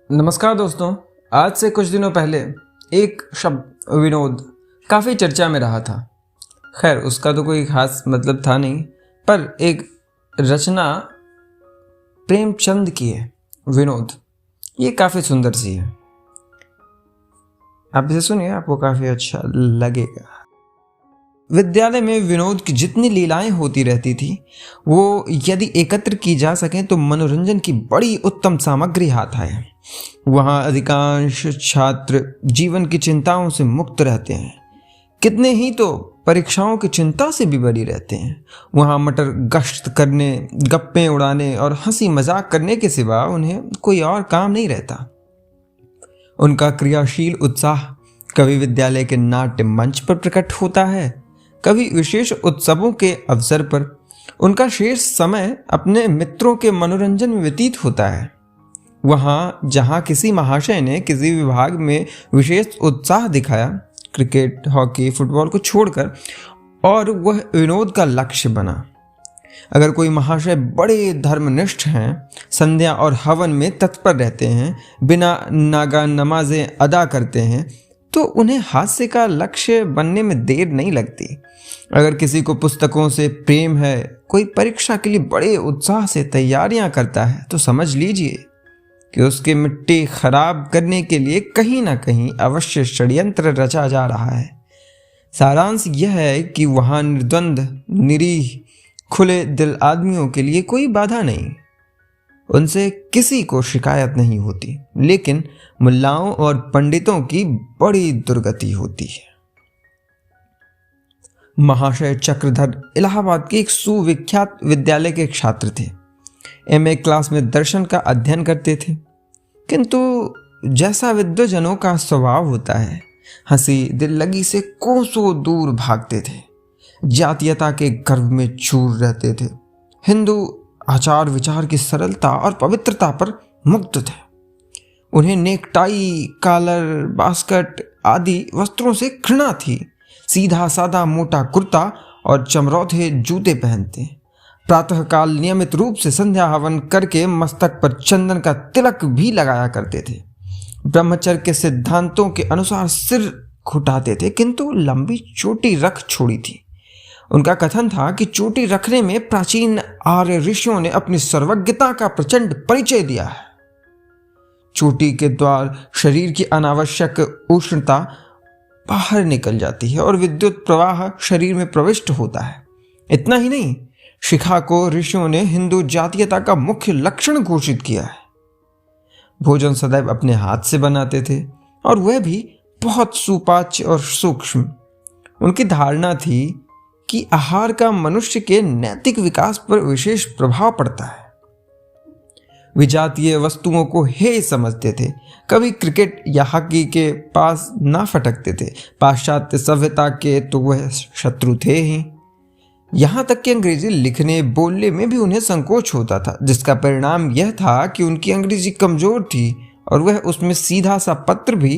नमस्कार दोस्तों। आज से कुछ दिनों पहले एक शब्द विनोद काफ़ी चर्चा में रहा था। खैर उसका तो कोई खास मतलब था नहीं, पर एक रचना प्रेमचंद की है विनोद। ये काफ़ी सुंदर सी है, आप इसे सुनिए, आपको काफ़ी अच्छा लगेगा। विद्यालय में विनोद की जितनी लीलाएं होती रहती थी वो यदि एकत्र की जा सकें तो मनोरंजन की बड़ी उत्तम सामग्री हाथ आए। वहाँ अधिकांश छात्र जीवन की चिंताओं से मुक्त रहते हैं, कितने ही तो परीक्षाओं की चिंता से भी बरी रहते हैं। वहाँ मटर गश्त करने, गप्पे उड़ाने और हंसी मजाक करने के सिवा उन्हें कोई और काम नहीं रहता। उनका क्रियाशील उत्साह कभी विद्यालय के नाट्य मंच पर प्रकट होता है, कभी विशेष उत्सवों के अवसर पर। उनका शेष समय अपने मित्रों के मनोरंजन में व्यतीत होता है। वहाँ जहाँ किसी महाशय ने किसी विभाग में विशेष उत्साह दिखाया, क्रिकेट, हॉकी, फुटबॉल को छोड़कर, और वह विनोद का लक्ष्य बना। अगर कोई महाशय बड़े धर्मनिष्ठ हैं, संध्या और हवन में तत्पर रहते हैं, बिना नागा नमाजें अदा करते हैं, तो उन्हें हास्य का लक्ष्य बनने में देर नहीं लगती। अगर किसी को पुस्तकों से प्रेम है, कोई परीक्षा के लिए बड़े उत्साह से तैयारियां करता है, तो समझ लीजिए कि उसकी मिट्टी खराब करने के लिए कहीं ना कहीं अवश्य षड्यंत्र रचा जा रहा है। सारांश यह है कि वहाँ निर्द्वंद, निरीह, खुले दिल आदमियों के लिए कोई बाधा नहीं, उनसे किसी को शिकायत नहीं होती, लेकिन मुल्लाओं और पंडितों की बड़ी दुर्गति होती है। महाशय चक्रधर इलाहाबाद के एक सुविख्यात विद्यालय के छात्र थे। एमए क्लास में दर्शन का अध्ययन करते थे, किंतु जैसा विद्वजनों का स्वभाव होता है, हंसी दिल लगी से कोसों दूर भागते थे। जातीयता के गर्व में चूर रहते थे। हिंदू आचार विचार की सरलता और पवित्रता पर मुग्ध थे। उन्हें नेकटाई, कॉलर, बास्केट आदि वस्त्रों से घृणा थी। सीधा सादा मोटा कुर्ता और चमरौधे जूते पहनते। प्रातःकाल नियमित रूप से संध्या हवन करके मस्तक पर चंदन का तिलक भी लगाया करते थे। ब्रह्मचर्य के सिद्धांतों के अनुसार सिर घुटाते थे, किंतु लंबी चोटी रख छोड़ी थी। उनका कथन था कि चोटी रखने में प्राचीन आर्य ऋषियों ने अपनी सर्वज्ञता का प्रचंड परिचय दिया है। चोटी के द्वार शरीर की अनावश्यक उष्णता बाहर निकल जाती है और विद्युत प्रवाह शरीर में प्रविष्ट होता है। इतना ही नहीं, शिखा को ऋषियों ने हिंदू जातीयता का मुख्य लक्षण घोषित किया है। भोजन सदैव अपने हाथ से बनाते थे, और वह भी बहुत सुपाच्य और सूक्ष्म। उनकी धारणा थी कि आहार का मनुष्य के नैतिक विकास पर विशेष प्रभाव पड़ता है। विजातीय वस्तुओं को हे समझते थे, कभी क्रिकेट या हॉकी के पास ना फटकते थे। पाश्चात्य सभ्यता के तो वह शत्रु थे ही। यहाँ तक कि अंग्रेजी लिखने बोलने में भी उन्हें संकोच होता था, जिसका परिणाम यह था कि उनकी अंग्रेजी कमजोर थी और वह उसमें सीधा सा पत्र भी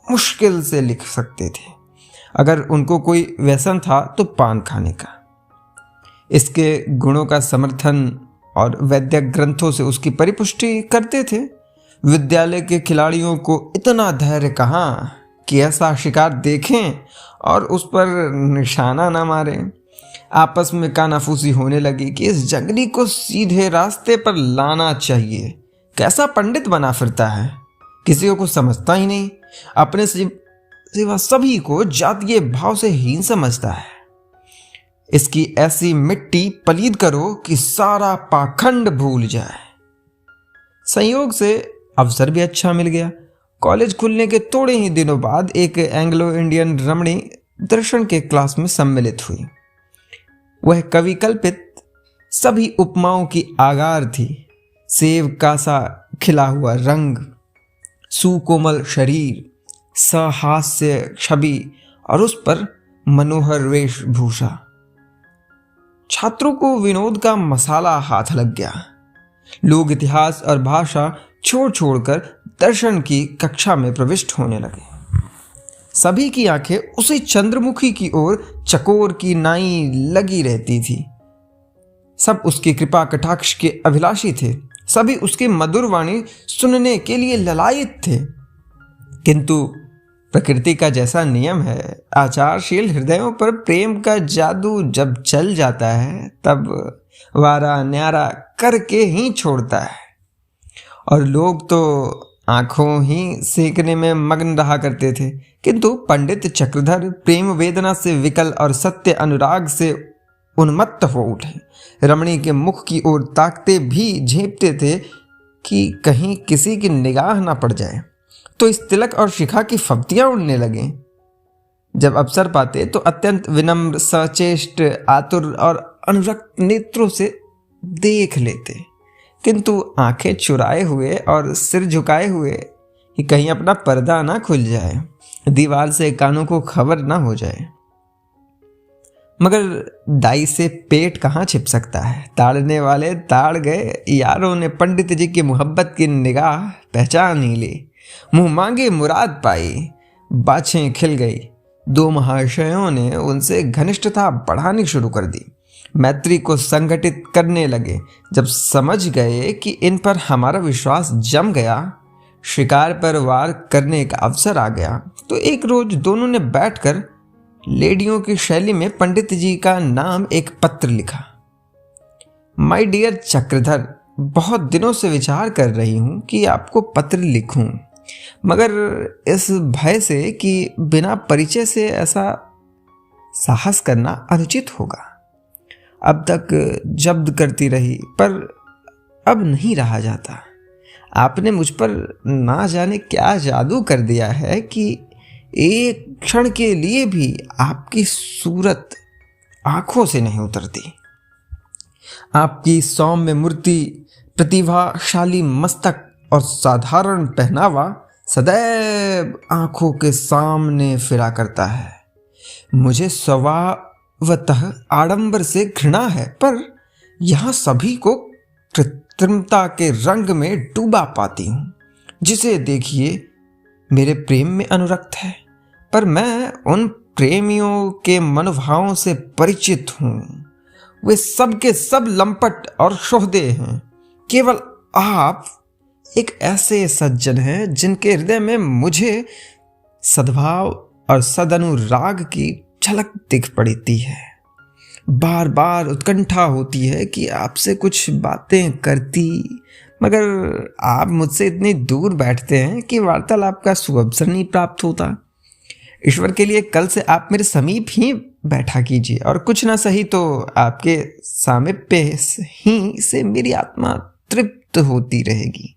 मुश्किल से लिख सकते थे। अगर उनको कोई व्यसन था तो पान खाने का। इसके गुणों का समर्थन और वैद्यक ग्रंथों से उसकी परिपुष्टि करते थे। विद्यालय के खिलाड़ियों को इतना धैर्य कहाँ कि ऐसा शिकार देखें और उस पर निशाना न मारें। आपस में कानाफूसी होने लगी कि इस जंगली को सीधे रास्ते पर लाना चाहिए। कैसा पंडित बना फिरता है, किसी को कुछ समझता ही नहीं, अपने सिवा सभी को जातीय भाव से हीन समझता है। इसकी ऐसी मिट्टी पलीद करो कि सारा पाखंड भूल जाए। संयोग से अवसर भी अच्छा मिल गया। कॉलेज खुलने के थोड़े ही दिनों बाद एक एंग्लो इंडियन रमणी दर्शन के क्लास में सम्मिलित हुई। वह कवि कल्पित सभी उपमाओं की आगार थी। सेब का सा खिला हुआ रंग, सुकोमल शरीर, सहास्य छवि और उस पर मनोहर वेशभूषा। छात्रों को विनोद का मसाला हाथ लग गया। लोग इतिहास और भाषा छोड़ छोड़कर दर्शन की कक्षा में प्रविष्ट होने लगे। सभी की आंखें उसी चंद्रमुखी की ओर चकोर की नाई लगी रहती थी। सब उसकी कृपा कटाक्ष के अभिलाषी थे। सभी उसकी मधुर वाणी सुनने के लिए ललायित थे। किंतु प्रकृति का जैसा नियम है, आचारशील हृदयों पर प्रेम का जादू जब चल जाता है तब वारा न्यारा करके ही छोड़ता है। और लोग तो आंखों ही सेकने में मग्न रहा करते थे, किंतु पंडित चक्रधर प्रेम वेदना से विकल और सत्य अनुराग से उन्मत्त हो उठे। रमणी के मुख की ओर ताकते भी झेपते थे कि कहीं किसी की निगाह ना पड़ जाए, तो इस तिलक और शिखा की फब्तियां उड़ने लगे। जब अवसर पाते तो अत्यंत विनम्र, सचेष्ट, आतुर और अनुरक्त नेत्रों से देख लेते, किंतु आंखें चुराए हुए और सिर झुकाए हुए कि कहीं अपना पर्दा ना खुल जाए, दीवार से कानों को खबर ना हो जाए। मगर दाई से पेट कहाँ छिप सकता है। ताड़ने वाले ताड़ गए। यारों ने पंडित जी की मोहब्बत की निगाह पहचान ही ली। मुंह मांगे मुराद पाई, बाछें खिल गई। दो महाशयों ने उनसे घनिष्ठता बढ़ानी शुरू कर दी, मैत्री को संगठित करने लगे। जब समझ गए कि इन पर हमारा विश्वास जम गया, शिकार पर वार करने का अवसर आ गया, तो एक रोज दोनों ने बैठकर लेडियों की शैली में पंडित जी का नाम एक पत्र लिखा। माय डियर चक्रधर, बहुत दिनों से विचार कर रही हूं कि आपको पत्र लिखूं, मगर इस भय से कि बिना परिचय से ऐसा साहस करना अनुचित होगा। अब तक जब्त करती रही, पर अब नहीं रहा जाता। आपने मुझ पर ना जाने क्या जादू कर दिया है कि एक क्षण के लिए भी आपकी सूरत आंखों से नहीं उतरती। आपकी सौम्य मूर्ति, प्रतिभाशाली मस्तक और साधारण पहनावा सदैव आंखों के सामने फिरा करता है। मुझे स्वभावतः आडंबर से घृणा है, पर यहाँ सभी को कृत्रिमता के रंग में डूबा पाती हूँ। जिसे देखिए मेरे प्रेम में अनुरक्त है, पर मैं उन प्रेमियों के मनोभावों से परिचित हूँ। वे सब के सब लंपट और शोहदे हैं। केवल आप एक ऐसे सज्जन हैं जिनके हृदय में मुझे सद्भाव और सदनुराग की झलक दिख पड़ती है। बार बार उत्कंठा होती है कि आपसे कुछ बातें करती, मगर आप मुझसे इतनी दूर बैठते हैं कि वार्तालाप का सुअवसर नहीं प्राप्त होता। ईश्वर के लिए कल से आप मेरे समीप ही बैठा कीजिए, और कुछ ना सही तो आपके सामीप्य ही से मेरी आत्मा तृप्त होती रहेगी।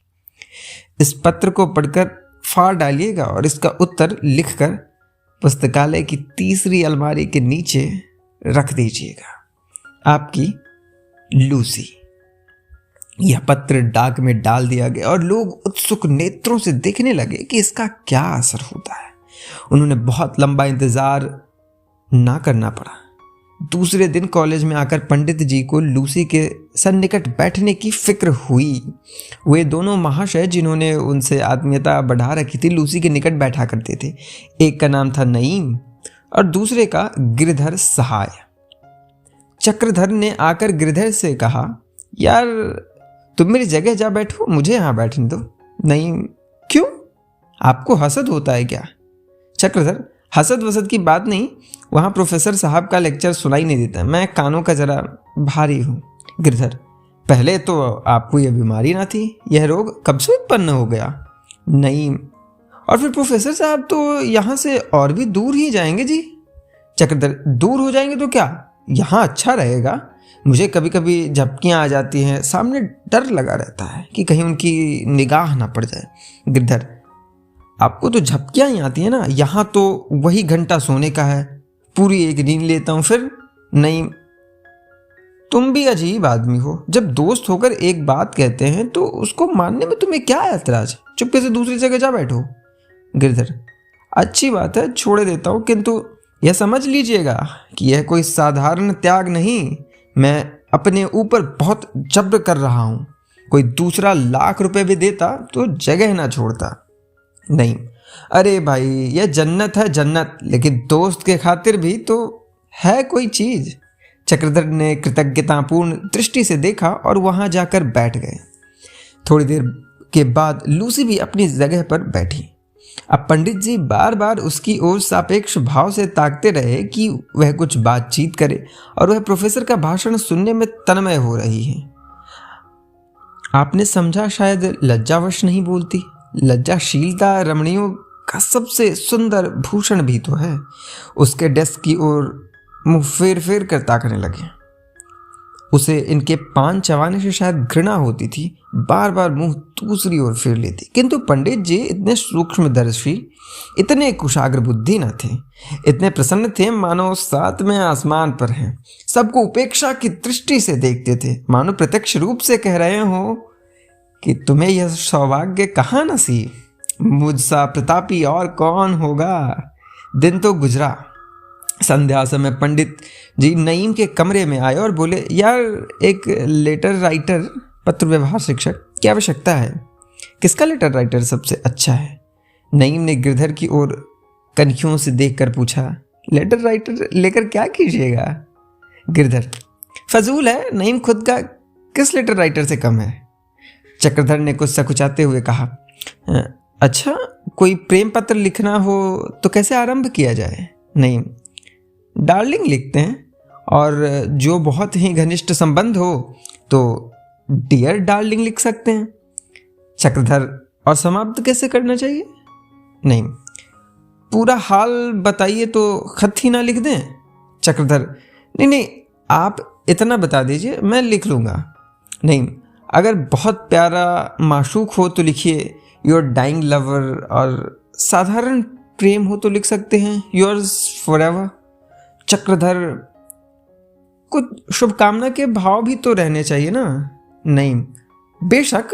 इस पत्र को पढ़कर फाड़ डालिएगा और इसका उत्तर लिखकर पुस्तकालय की तीसरी अलमारी के नीचे रख दीजिएगा। आपकी लूसी। यह पत्र डाक में डाल दिया गया और लोग उत्सुक नेत्रों से देखने लगे कि इसका क्या असर होता है। उन्होंने बहुत लंबा इंतजार ना करना पड़ा। दूसरे दिन कॉलेज में आकर पंडित जी को लूसी के सन्निकट बैठने की फिक्र हुई। वे दोनों महाशय जिन्होंने उनसे आत्मीयता बढ़ा रखी थी, लूसी के निकट बैठा करते थे। एक का नाम था नईम और दूसरे का गिरधर सहाय। चक्रधर ने आकर गिरधर से कहा, यार तुम मेरी जगह जा बैठो, मुझे यहाँ बैठने दो। नईम, क्यों, आपको हसद होता है क्या? चक्रधर, हसद वसद की बात नहीं, वहाँ प्रोफेसर साहब का लेक्चर सुनाई नहीं देता, मैं कानों का जरा भारी हूँ। गिरधर, पहले तो आपको यह बीमारी ना थी, यह रोग कब से उत्पन्न हो गया? नईम, और फिर प्रोफेसर साहब तो यहाँ से और भी दूर ही जाएंगे जी। चक्रधर, दूर हो जाएंगे तो क्या, यहाँ अच्छा रहेगा। मुझे कभी कभी झपकियाँ आ जाती हैं, सामने डर लगा रहता है कि कहीं उनकी निगाह ना पड़ जाए। गिरधर, आपको तो झपकियाँ ही आती हैं ना, यहाँ तो वही घंटा सोने का है, पूरी एक नींद लेता हूँ फिर। नहीं, तुम भी अजीब आदमी हो, जब दोस्त होकर एक बात कहते हैं तो उसको मानने में तुम्हें क्या ऐतराज? चुपके से दूसरी जगह जा बैठो। गिरधर, अच्छी बात है, छोड़े देता हूँ, किंतु यह समझ लीजिएगा कि यह कोई साधारण त्याग नहीं, मैं अपने ऊपर बहुत जब्र कर रहा हूँ। कोई दूसरा लाख रुपए भी देता तो जगह ना छोड़ता। नहीं, अरे भाई, यह जन्नत है जन्नत, लेकिन दोस्त के खातिर भी तो है कोई चीज। चक्रधर ने कृतज्ञतापूर्ण दृष्टि से देखा और वहां जाकर बैठ गए। थोड़ी देर के बाद लूसी भी अपनी जगह पर बैठी। अब पंडित जी बार बार उसकी ओर सापेक्ष भाव से ताकते रहे कि वह कुछ बातचीत करे, और वह प्रोफेसर का भाषण सुनने में तन्मय हो रही है। आपने समझा शायद लज्जावश नहीं बोलती। लज्जाशीलता रमणियों का सबसे सुंदर भूषण भी तो है। उसके डेस्क की ओर मुंह फेर फेर कर ताकने लगे। उसे इनके पान चबाने से शायद घृणा होती थी। बार बार मुंह दूसरी ओर फेर लेती, किंतु पंडित जी इतने सूक्ष्मदर्शी, इतने कुशाग्र बुद्धि न थे, इतने प्रसन्न थे मानो सातवें आसमान पर हैं। सबको उपेक्षा की दृष्टि से देखते थे, मानो प्रत्यक्ष रूप से कह रहे हो कि तुम्हें यह सौभाग्य कहाँ नसीब। मुझसा प्रतापी और कौन होगा। दिन तो गुजरा। संध्या समय पंडित जी नईम के कमरे में आए और बोले, यार एक लेटर राइटर, पत्र व्यवहार शिक्षक की आवश्यकता है। किसका लेटर राइटर सबसे अच्छा है? नईम ने गिरधर की ओर कनखियों से देखकर पूछा। लेटर राइटर लेकर क्या कीजिएगा? गिरधर, फजूल है। नईम खुद का किस लेटर राइटर से कम है? चक्रधर ने कुछ सकुचाते हुए कहा, अच्छा कोई प्रेम पत्र लिखना हो तो कैसे आरंभ किया जाए? नईम, डार्लिंग लिखते हैं, और जो बहुत ही घनिष्ठ संबंध हो तो डियर डार्लिंग लिख सकते हैं। चक्रधर, और समाप्त कैसे करना चाहिए? नहीं, पूरा हाल बताइए तो खत ही ना लिख दें। चक्रधर, नहीं, आप इतना बता दीजिए, मैं लिख लूँगा। नहीं, अगर बहुत प्यारा माशूक हो तो लिखिए योर डाइंग लवर, और साधारण प्रेम हो तो लिख सकते हैं योर्स फॉरएवर। चक्रधर, कुछ शुभकामना के भाव भी तो रहने चाहिए ना? नहीं, बेशक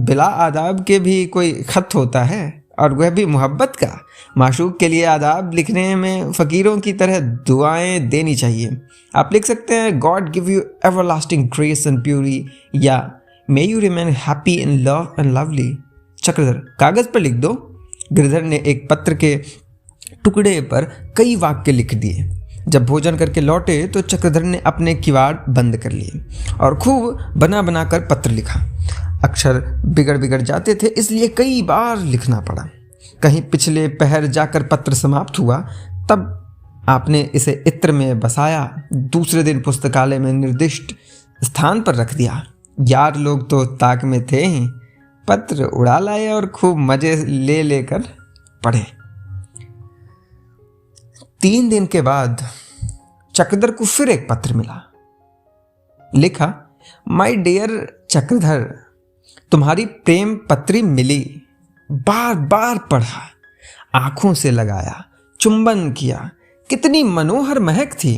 बिला आदाब के भी कोई खत होता है, और वह भी मोहब्बत का। माशूक के लिए आदाब लिखने में फ़कीरों की तरह दुआएं देनी चाहिए। आप लिख सकते हैं, God give you everlasting grace and purity, या may you remain happy in love and lovely. Chakradhar, कागज़ पर लिख दो। गिरधर ने एक पत्र के टुकड़े पर कई वाक्य लिख दिए। जब भोजन करके लौटे तो चक्रधर ने अपने किवाड़ बंद कर लिए और खूब बना बना कर पत्र लिखा। अक्षर बिगड़ बिगड़ जाते थे, इसलिए कई बार लिखना पड़ा। कहीं पिछले पहर जाकर पत्र समाप्त हुआ, तब आपने इसे इत्र में बसाया, दूसरे दिन पुस्तकालय में निर्दिष्ट स्थान पर रख दिया। यार लोग तो ताक में थे ही, पत्र उड़ा लाए और खूब मजे ले लेकर पढ़े। 3 दिन के बाद चक्रधर को फिर एक पत्र मिला। लिखा, माय डियर चक्रधर, तुम्हारी प्रेम पत्री मिली। बार बार पढ़ा, आंखों से लगाया, चुंबन किया। कितनी मनोहर महक थी।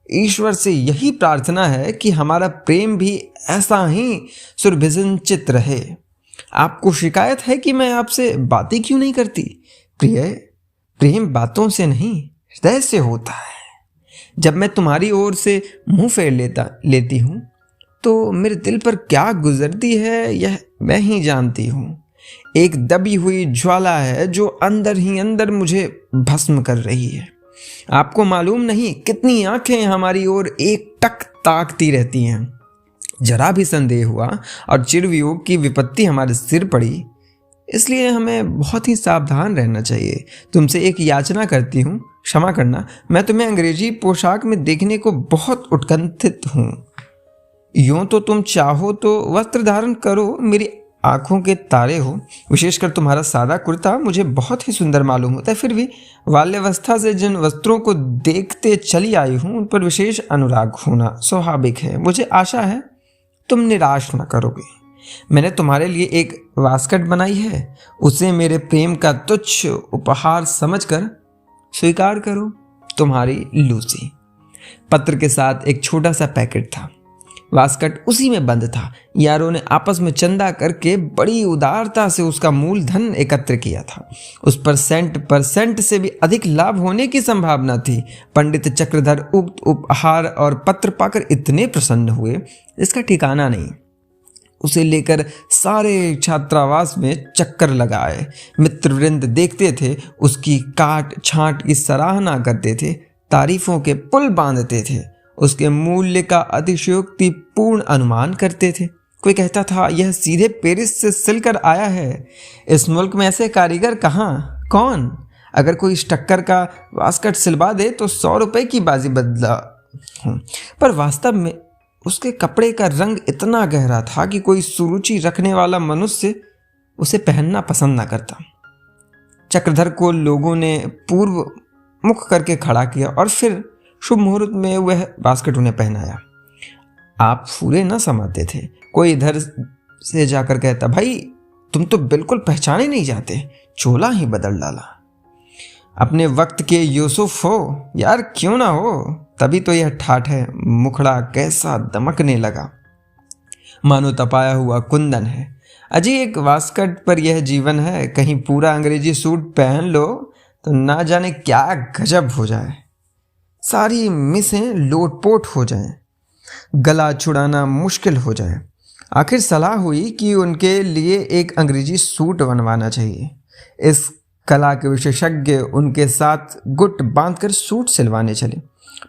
ईश्वर से यही प्रार्थना है कि हमारा प्रेम भी ऐसा ही सुरभिसंचित रहे। आपको शिकायत है कि मैं आपसे बातें क्यों नहीं करती? प्रिय, प्रेम बातों से नहीं, हृदय से होता है। जब मैं तुम्हारी ओर से मुंह फेर लेती हूँ तो मेरे दिल पर क्या गुजरती है यह मैं ही जानती हूँ। एक दबी हुई ज्वाला है जो अंदर ही अंदर मुझे भस्म कर रही है। आपको मालूम नहीं कितनी आंखें हमारी ओर एक टक ताकती रहती हैं। जरा भी संदेह हुआ और चिरवियोग की विपत्ति हमारे सिर पड़ी, इसलिए हमें बहुत ही सावधान रहना चाहिए। तुमसे एक याचना करती हूँ, क्षमा करना। मैं तुम्हें अंग्रेजी पोशाक में देखने को बहुत उत्कंठित हूँ। यूँ तो तुम चाहो तो वस्त्र धारण करो, मेरी आंखों के तारे हो। विशेषकर तुम्हारा सादा कुर्ता मुझे बहुत ही सुंदर मालूम होता है। फिर भी बाल्यावस्था से जिन वस्त्रों को देखते चली आई हूँ उन पर विशेष अनुराग होना स्वाभाविक है। मुझे आशा है तुम निराश न करोगे। मैंने तुम्हारे लिए एक वास्कट बनाई है, उसे मेरे प्रेम का तुच्छ उपहार समझकर स्वीकार करो। तुम्हारी लूसी। पत्र के साथ एक छोटा सा पैकेट था। वास्कट उसी में बंद था। यारों ने आपस में चंदा करके बड़ी उदारता से उसका मूलधन एकत्र किया था। उस पर सेंट से भी अधिक लाभ होने की संभावना थी। पंडित चक्रधर उक्त उपहार और पत्र पाकर इतने प्रसन्न हुए, इसका ठिकाना नहीं। उसे लेकर सारे छात्रावास में चक्कर लगाए। मित्रवृंद देखते थे, उसकी काट छांट की सराहना करते थे, तारीफों के पुल बांधते थे, उसके मूल्य का अतिशयोक्तिपूर्ण अनुमान करते थे। कोई कहता था यह सीधे पेरिस से सिलकर आया है, इस मुल्क में ऐसे कारीगर कहाँ, कौन? अगर कोई इस टक्कर का वास्कट सिलवा दे तो 100 रुपए की बाजी बदला। पर वास्तव में उसके कपड़े का रंग इतना गहरा था कि कोई सुरुचि रखने वाला मनुष्य उसे पहनना पसंद ना करता। चक्रधर को लोगों ने पूर्व मुख करके खड़ा किया और फिर शुभ मुहूर्त में वह बास्केट उन्हें पहनाया। आप फूले न समाते थे। कोई इधर से जाकर कहता, भाई तुम तो बिल्कुल पहचाने नहीं जाते, चोला ही बदल डाला। अपने वक्त के यूसुफ हो यार, क्यों ना हो, तभी तो यह ठाठ है। मुखड़ा कैसा दमकने लगा, मानो तपाया हुआ कुंदन है। अजी एक वास्कट पर यह जीवन है, कहीं पूरा अंग्रेजी सूट पहन लो तो ना जाने क्या गजब हो जाए, सारी मिसें लोटपोट हो जाएं, गला छुड़ाना मुश्किल हो जाए। आखिर सलाह हुई कि उनके लिए एक अंग्रेजी सूट बनवाना चाहिए। इस कला के विशेषज्ञ उनके साथ गुट बांधकर सूट सिलवाने चले।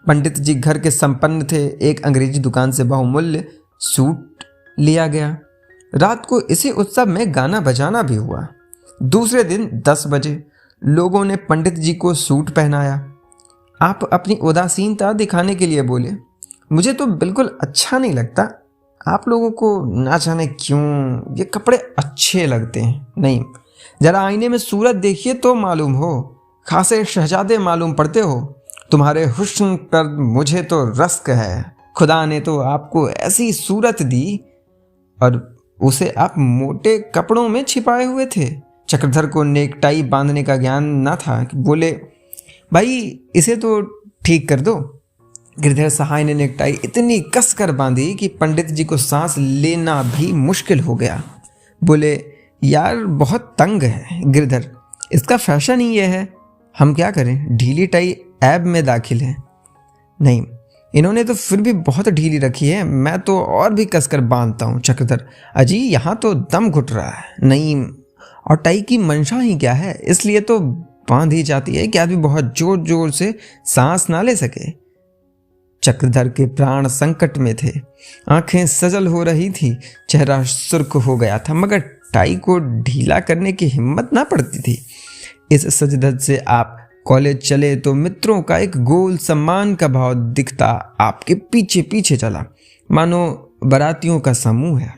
पंडित जी घर के संपन्न थे। एक अंग्रेजी दुकान से बहुमूल्य सूट लिया गया। रात को इसी उत्सव में गाना बजाना भी हुआ। दूसरे दिन 10 बजे लोगों ने पंडित जी को सूट पहनाया। आप अपनी उदासीनता दिखाने के लिए बोले, मुझे तो बिल्कुल अच्छा नहीं लगता, आप लोगों को ना जाने क्यों ये कपड़े अच्छे लगते हैं। नहीं, जरा आईने में सूरत देखिए तो मालूम हो, खासे शहजादे मालूम पड़ते हो। तुम्हारे हुस्न पर मुझे तो रस्क है। खुदा ने तो आपको ऐसी सूरत दी और उसे आप मोटे कपड़ों में छिपाए हुए थे। चक्रधर को नेकटाई बांधने का ज्ञान न था कि बोले, भाई इसे तो ठीक कर दो। गिरधर सहाय ने नेकटाई इतनी कसकर बांधी कि पंडित जी को सांस लेना भी मुश्किल हो गया। बोले, यार बहुत तंग है गिरधर, इसका फैशन ही यह है, हम क्या करें, ढीली टाई ऐब में दाखिल है। नहीं, इन्होंने तो फिर भी बहुत ढीली रखी है, मैं तो और भी कसकर बांधता हूँ। चक्रधर, अजी यहाँ तो दम घुट रहा है। नहीं, और टाई की मंशा ही क्या है, इसलिए तो बांधी जाती है कि आदमी बहुत जोर जोर से सांस ना ले सके। चक्रधर के प्राण संकट में थे, आंखें सजल हो रही थी, चेहरा सुर्ख हो गया था, मगर टाई को ढीला करने की हिम्मत ना पड़ती थी। इस सजधज से आप कॉलेज चले तो मित्रों का एक गोल सम्मान का भाव दिखता आपके पीछे पीछे चला, मानो बारातियों का समूह है।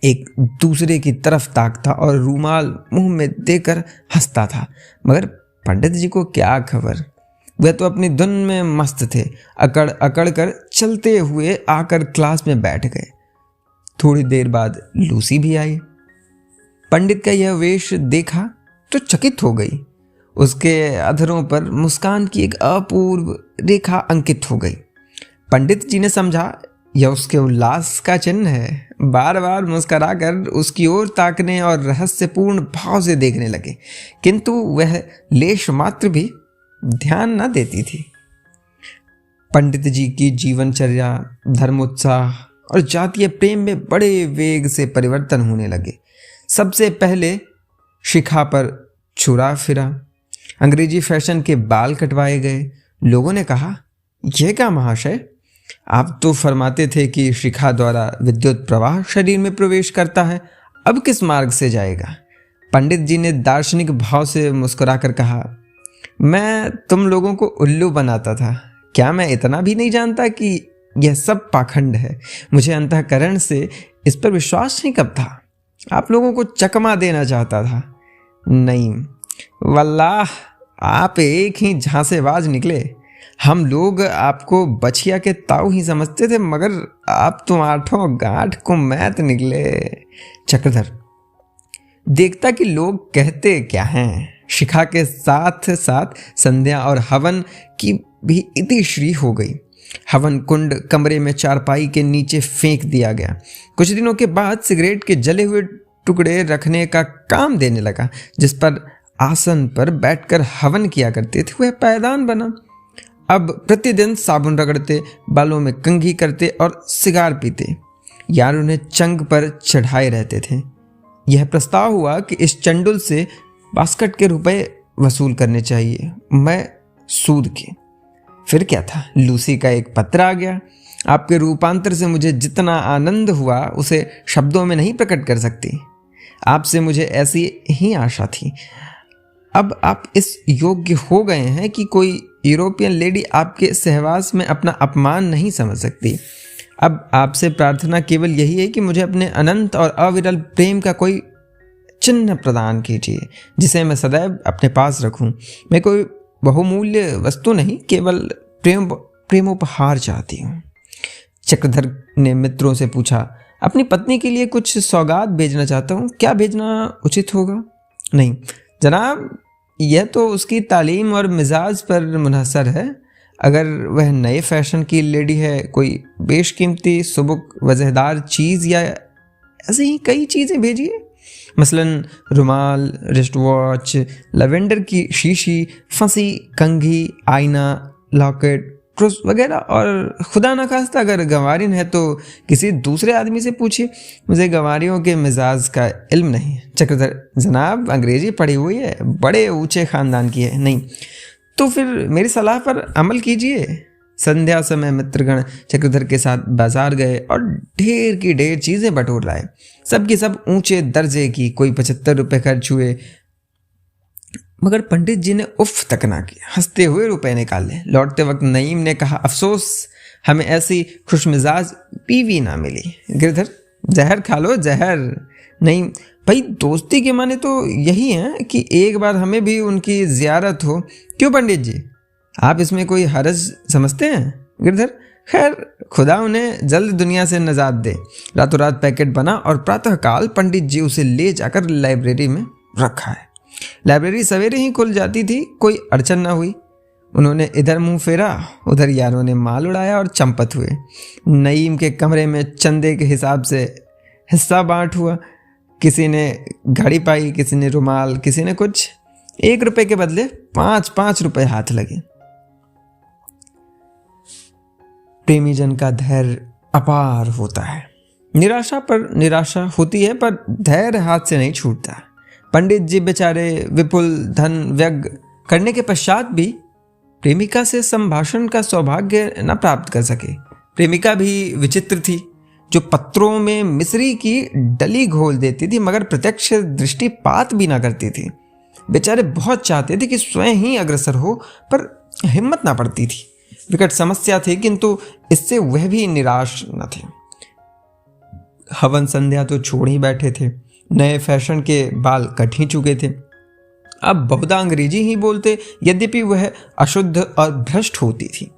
एक दूसरे की तरफ ताकता और रूमाल मुंह में देकर हंसता था। मगर पंडित जी को क्या खबर, वह तो अपनी धुन में मस्त थे। अकड़ अकड़ कर चलते हुए आकर क्लास में बैठ गए। थोड़ी देर बाद लूसी भी आई। पंडित का यह वेश देखा तो चकित हो गई। उसके अधरों पर मुस्कान की एक अपूर्व रेखा अंकित हो गई। पंडित जी ने समझा यह उसके उल्लास का चिन्ह है। बार बार मुस्कराकर उसकी ओर ताकने और रहस्यपूर्ण भाव से देखने लगे, किंतु वह लेश मात्र भी ध्यान न देती थी। पंडित जी की जीवनचर्या, धर्मोत्साह और जातीय प्रेम में बड़े वेग से परिवर्तन होने लगे। सबसे पहले शिखा पर छुरा फिरा, अंग्रेजी फैशन के बाल कटवाए गए। लोगों ने कहा, यह क्या महाशय, आप तो फरमाते थे कि शिखा द्वारा विद्युत प्रवाह शरीर में प्रवेश करता है, अब किस मार्ग से जाएगा? पंडित जी ने दार्शनिक भाव से मुस्कुराकर कहा, मैं तुम लोगों को उल्लू बनाता था, क्या मैं इतना भी नहीं जानता कि यह सब पाखंड है? मुझे अंतःकरण से इस पर विश्वास नहीं कब था, आप लोगों को चकमा देना चाहता था। नहीं वल्लाह, आप एक ही झांसेबाज निकले। हम लोग आपको बछिया के ताऊ ही समझते थे, मगर आप तो 8 गांठ को मैत निकले। चक्रधर देखता कि लोग कहते क्या हैं। शिखा के साथ साथ संध्या और हवन की भी इतिश्री हो गई। हवन कुंड कमरे में चारपाई के नीचे फेंक दिया गया। कुछ दिनों के बाद सिगरेट के जले हुए टुकड़े रखने का काम देने लगा। जिस पर आसन पर बैठकर हवन किया करते थे वह पैदान बना। अब प्रतिदिन साबुन रगड़ते, बालों में कंघी करते और सिगार पीते। यार उन्हें चंग पर चढ़ाए रहते थे। यह प्रस्ताव हुआ कि इस चंडुल से बास्केट के रुपए वसूल करने चाहिए, मैं सूद के। फिर क्या था, लूसी का एक पत्र आ गया। आपके रूपांतर से मुझे जितना आनंद हुआ उसे शब्दों में नहीं प्रकट कर सकती। आपसे मुझे ऐसी ही आशा थी। अब आप इस योग्य हो गए हैं कि कोई यूरोपियन लेडी आपके सहवास में अपना अपमान नहीं समझ सकती। अब आपसे प्रार्थना केवल यही है कि मुझे अपने अनंत और अविरल प्रेम का कोई चिन्ह प्रदान कीजिए, जिसे मैं सदैव अपने पास रखूं। मैं कोई बहुमूल्य वस्तु नहीं, केवल प्रेमोपहार चाहती हूँ। चक्रधर ने मित्रों से पूछा, अपनी पत्नी के लिए कुछ सौगात भेजना चाहता हूँ, क्या भेजना उचित होगा? नहीं जनाब, यह तो उसकी तालीम और मिजाज पर मुनहसर है। अगर वह नए फैशन की लेडी है, कोई बेशकीमती सुबुक वजहदार चीज़ या ऐसे ही कई चीज़ें भेजिए, मसलन रुमाल, रिस्ट वॉच, लवेंडर की शीशी, फंसी कंघी, आईना, लॉकेट, क्रूस वगैरह। और खुदा न खास्ता अगर गंवारिन है तो किसी दूसरे आदमी से पूछिए, मुझे गंवारियों के मिजाज का इल्म नहीं है। चक्रधर, जनाब अंग्रेजी पढ़ी हुई है, बड़े ऊंचे ख़ानदान की है। नहीं तो फिर मेरी सलाह पर अमल कीजिए। संध्या समय मित्रगण चक्रधर के साथ बाजार गए और ढेर की ढेर चीज़ें बटोर लाए। सब की सब ऊंचे दर्जे की, कोई 75 रुपये खर्च हुए, मगर पंडित जी ने उफ तक ना किया, हंसते हुए रुपए निकाले। लौटते वक्त नईम ने कहा, अफसोस हमें ऐसी खुशमिजाज बीवी ना मिली। गिरधर, जहर खा लो जहर। नहीं भाई, दोस्ती के माने तो यही है कि एक बार हमें भी उनकी जियारत हो। क्यों पंडित जी, आप इसमें कोई हरज समझते हैं? गिरधर, खैर खुदा उन्हें जल्द दुनिया से नजात दे। रातों रात पैकेट बना और प्रातःकाल पंडित जी उसे ले जाकर लाइब्रेरी में रखा है। लाइब्रेरी सवेरे ही खुल जाती थी, कोई अड़चन ना हुई। उन्होंने इधर मुंह फेरा, उधर यारों ने माल उड़ाया और चंपत हुए। नईम के कमरे में चंदे के हिसाब से हिस्सा बांट हुआ। किसी ने घड़ी पाई, किसी ने रुमाल, किसी ने कुछ। 1 रुपए के बदले 5-5 रुपए हाथ लगे। प्रेमी जन का धैर्य अपार होता है। निराशा पर निराशा होती है, पर धैर्य हाथ से नहीं छूटता। पंडित जी बेचारे विपुल धन व्यय करने के पश्चात भी प्रेमिका से संभाषण का सौभाग्य न प्राप्त कर सके। प्रेमिका भी विचित्र थी, जो पत्रों में मिश्री की डली घोल देती थी, मगर प्रत्यक्ष दृष्टिपात भी ना करती थी। बेचारे बहुत चाहते थे कि स्वयं ही अग्रसर हो, पर हिम्मत ना पड़ती थी। विकट समस्या थी, किंतु इससे वह भी निराश न थे। हवन संध्या तो छोड़ ही बैठे थे। नए फैशन के बाल कट ही चुके थे। अब बहुधा अंग्रेजी ही बोलते, यद्यपि वह अशुद्ध और भ्रष्ट होती थी।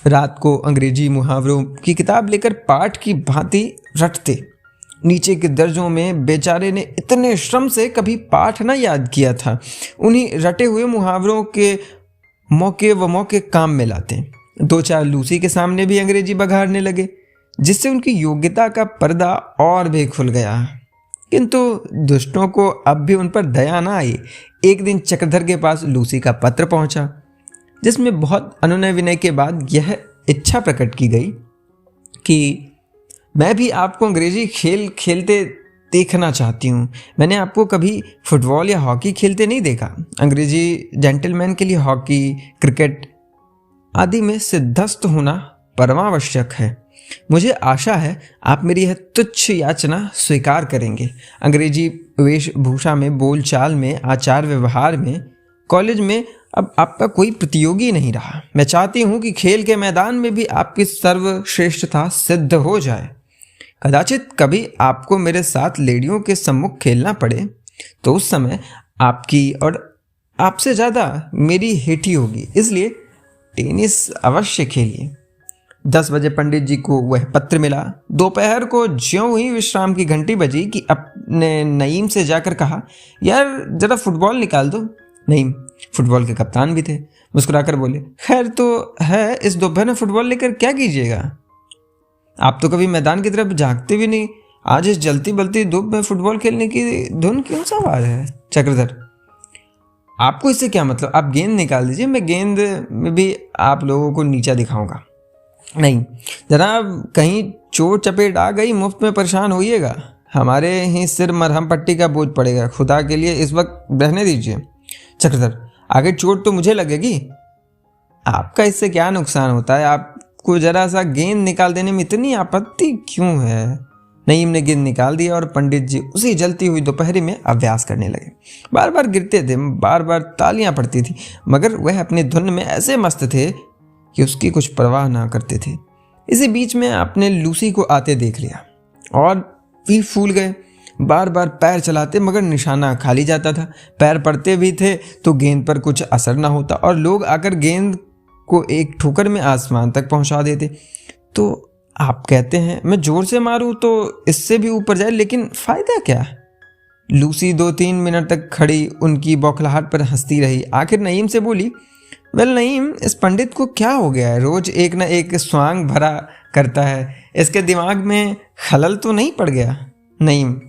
रात को अंग्रेजी मुहावरों की किताब लेकर पाठ की भांति रटते। नीचे के दर्जों में बेचारे ने इतने श्रम से कभी पाठ न याद किया था। उन्हीं रटे हुए मुहावरों के मौके काम में लाते। 2-4 लूसी के सामने भी अंग्रेजी बघाड़ने लगे, जिससे उनकी योग्यता का पर्दा और भी खुल गया। किंतु दुष्टों को अब भी उन पर दया न आई। एक दिन चक्रधर के पास लूसी का पत्र पहुंचा, जिसमें बहुत अनुनय विनय के बाद यह इच्छा प्रकट की गई कि मैं भी आपको अंग्रेजी खेल खेलते देखना चाहती हूँ। मैंने आपको कभी फुटबॉल या हॉकी खेलते नहीं देखा। अंग्रेजी जेंटलमैन के लिए हॉकी, क्रिकेट आदि में सिद्धस्त होना परमावश्यक है। मुझे आशा है आप मेरी यह तुच्छ याचना स्वीकार करेंगे। अंग्रेजी वेशभूषा में, बोलचाल में, आचार व्यवहार में कॉलेज में अब आपका कोई प्रतियोगी नहीं रहा। मैं चाहती हूँ कि खेल के मैदान में भी आपकी सर्वश्रेष्ठता सिद्ध हो जाए। कदाचित कभी आपको मेरे साथ लेडियों के सम्मुख खेलना पड़े तो उस समय आपकी और आपसे ज़्यादा मेरी हेठी होगी, इसलिए टेनिस अवश्य खेलिए। 10 बजे पंडित जी को वह पत्र मिला। दोपहर को ज्यों ही विश्राम की घंटी बजी कि अपने नईम से जाकर कहा, यार जरा फुटबॉल निकाल दो। नईम फुटबॉल के कप्तान भी थे, मुस्कुराकर बोले, खैर तो है, इस दोपहर में फुटबॉल लेकर क्या कीजिएगा? आप तो कभी मैदान की तरफ झांकते भी नहीं। आज इस जलती बलती धूप में फुटबॉल खेलने की धुन क्यों सवार है? चक्रधर, आपको इससे क्या मतलब? आप गेंद निकाल दीजिए, मैं गेंद में भी आप लोगों को नीचा दिखाऊंगा। नहीं जनाब, कहीं चोट चपेट आ गई, मुफ्त में परेशान होइएगा। हमारे ही सिर मरहम पट्टी का बोझ पड़ेगा। खुदा के लिए इस वक्त रहने दीजिए। चक्रधर, आगे चोट तो मुझे लगेगी, आपका इससे क्या नुकसान होता है? आप को जरा सा गेंद निकाल देने में इतनी आपत्ति क्यों है? नईम ने गेंद निकाल दिया और पंडित जी उसी जलती हुई दोपहरी में अभ्यास करने लगे। बार बार गिरते थे, बार बार तालियां पड़ती थी, मगर वह अपनी धुन में ऐसे मस्त थे कि उसकी कुछ परवाह ना करते थे। इसी बीच में आपने लूसी को आते देख लिया और भी फूल गए। बार बार पैर चलाते मगर निशाना खाली जाता था। पैर पड़ते भी थे तो गेंद पर कुछ असर ना होता और लोग आकर गेंद को एक ठोकर में आसमान तक पहुंचा देते। तो आप कहते हैं मैं जोर से मारूं तो इससे भी ऊपर जाए, लेकिन फ़ायदा क्या? लूसी 2-3 मिनट तक खड़ी उनकी बौखलाहट पर हंसती रही। आखिर नईम से बोली, वेल नईम, इस पंडित को क्या हो गया है? रोज एक ना एक स्वांग भरा करता है। इसके दिमाग में खलल तो नहीं पड़ गया? नईम,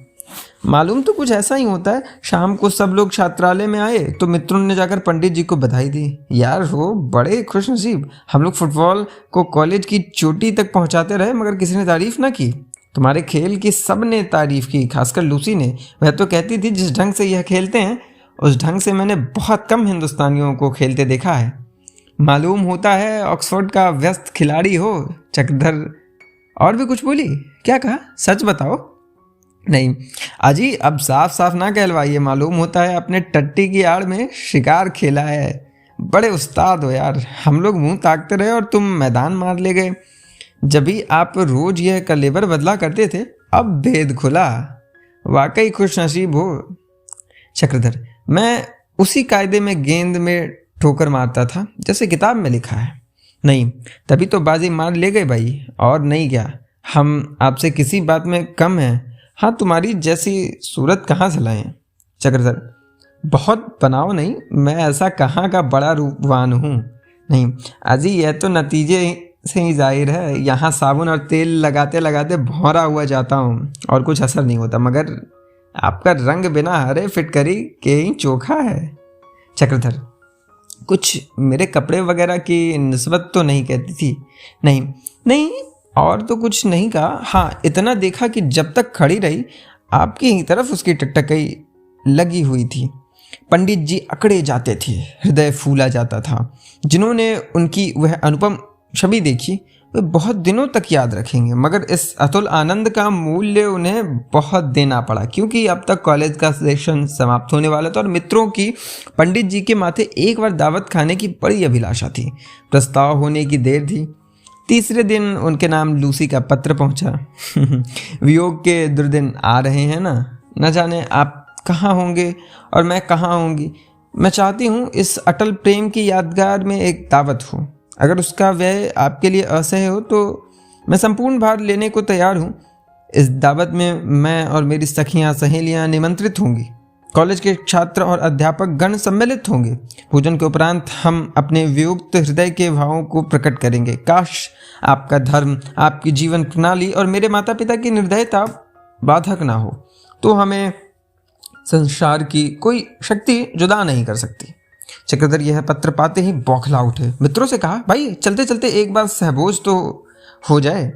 मालूम तो कुछ ऐसा ही होता है। शाम को सब लोग छात्रालय में आए तो मित्रों ने जाकर पंडित जी को बधाई दी। यार वो बड़े खुशनसीब। हम लोग फुटबॉल को कॉलेज की चोटी तक पहुंचाते रहे मगर किसी ने तारीफ ना की। तुम्हारे खेल की सब ने तारीफ की, खासकर लूसी ने। वह तो कहती थी जिस ढंग से यह खेलते हैं उस ढंग से मैंने बहुत कम हिंदुस्तानियों को खेलते देखा है। मालूम होता है ऑक्सफोर्ड का व्यस्त खिलाड़ी हो। चक्रधर और भी कुछ बोली? क्या कहा? सच बताओ। नहीं अजी, अब साफ साफ ना कहलवाइए। मालूम होता है अपने टट्टी की आड़ में शिकार खेला है। बड़े उस्ताद हो यार। हम लोग मुंह ताकते रहे और तुम मैदान मार ले गए। जब भी आप रोज यह कलेवर बदला करते थे, अब भेद खुला। वाकई खुश नसीब हो। चक्रधर, मैं उसी कायदे में गेंद में ठोकर मारता था जैसे किताब में लिखा है। नहीं, तभी तो बाजी मार ले गए भाई। और नहीं क्या, हम आपसे किसी बात में कम हैं? हाँ, तुम्हारी जैसी सूरत कहाँ से लाएं? चक्रधर, बहुत बनाओ नहीं, मैं ऐसा कहाँ का बड़ा रूपवान हूँ। नहीं अजी, यह तो नतीजे से ही जाहिर है। यहाँ साबुन और तेल लगाते लगाते भौरा हुआ जाता हूँ और कुछ असर नहीं होता, मगर आपका रंग बिना हरे फिटकरी के ही चोखा है। चक्रधर, कुछ मेरे कपड़े वगैरह की निस्बत तो नहीं कहती थी? नहीं नहीं, और तो कुछ नहीं कहा। हाँ, इतना देखा कि जब तक खड़ी रही आपकी ही तरफ उसकी टकटकी लगी हुई थी। पंडित जी अकड़े जाते थे, हृदय फूला जाता था। जिन्होंने उनकी वह अनुपम छवि देखी वे बहुत दिनों तक याद रखेंगे, मगर इस अतुल आनंद का मूल्य उन्हें बहुत देना पड़ा, क्योंकि अब तक कॉलेज का सेशन समाप्त होने वाला था और मित्रों की पंडित जी के माथे एक बार दावत खाने की बड़ी अभिलाषा थी। प्रस्ताव होने की देर थी। तीसरे दिन उनके नाम लूसी का पत्र पहुंचा। वियोग के दुर्दिन आ रहे हैं ना, न जाने आप कहाँ होंगे और मैं कहाँ होंगी। मैं चाहती हूँ इस अटल प्रेम की यादगार में एक दावत हो। अगर उसका व्यय आपके लिए असह्य हो तो मैं संपूर्ण भार लेने को तैयार हूँ। इस दावत में मैं और मेरी सखियाँ सहेलियाँ निमंत्रित होंगी। कॉलेज के छात्र और अध्यापक गण सम्मिलित होंगे। भोजन के उपरांत हम अपने वियुक्त हृदय के भावों को प्रकट करेंगे। काश आपका धर्म, आपकी जीवन प्रणाली और मेरे माता पिता की निर्दयता बाधक ना हो, तो हमें संसार की कोई शक्ति जुदा नहीं कर सकती। चक्रधर यह पत्र पाते ही बौखला उठे। मित्रों से कहा, भाई चलते चलते एक बार सहभोज तो हो जाए,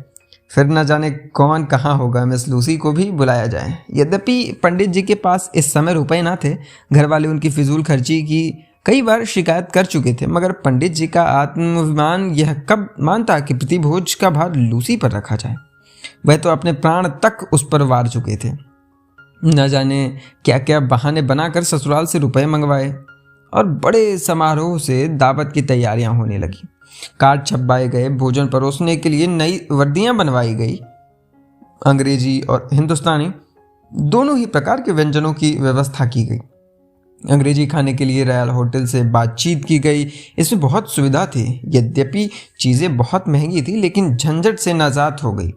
फिर न जाने कौन कहाँ होगा। मिस लूसी को भी बुलाया जाए। यद्यपि पंडित जी के पास इस समय रुपए ना थे, घर वाले उनकी फिजूल खर्ची की कई बार शिकायत कर चुके थे, मगर पंडित जी का आत्माभिमान यह कब मानता कि प्रतिभोज का भार लूसी पर रखा जाए। वह तो अपने प्राण तक उस पर वार चुके थे। न जाने क्या क्या बहाने बनाकर ससुराल से रुपए मंगवाए और बड़े समारोह से दावत की तैयारियां होने लगी। कार्ड छपवाए गए, भोजन परोसने के लिए नई वर्दियां बनवाई गई। अंग्रेजी और हिंदुस्तानी दोनों ही प्रकार के व्यंजनों की व्यवस्था की गई। अंग्रेजी खाने के लिए रॉयल होटल से बातचीत की गई। इसमें बहुत सुविधा थी। यद्यपि चीज़ें बहुत महंगी थी, लेकिन झंझट से नाजात हो गई।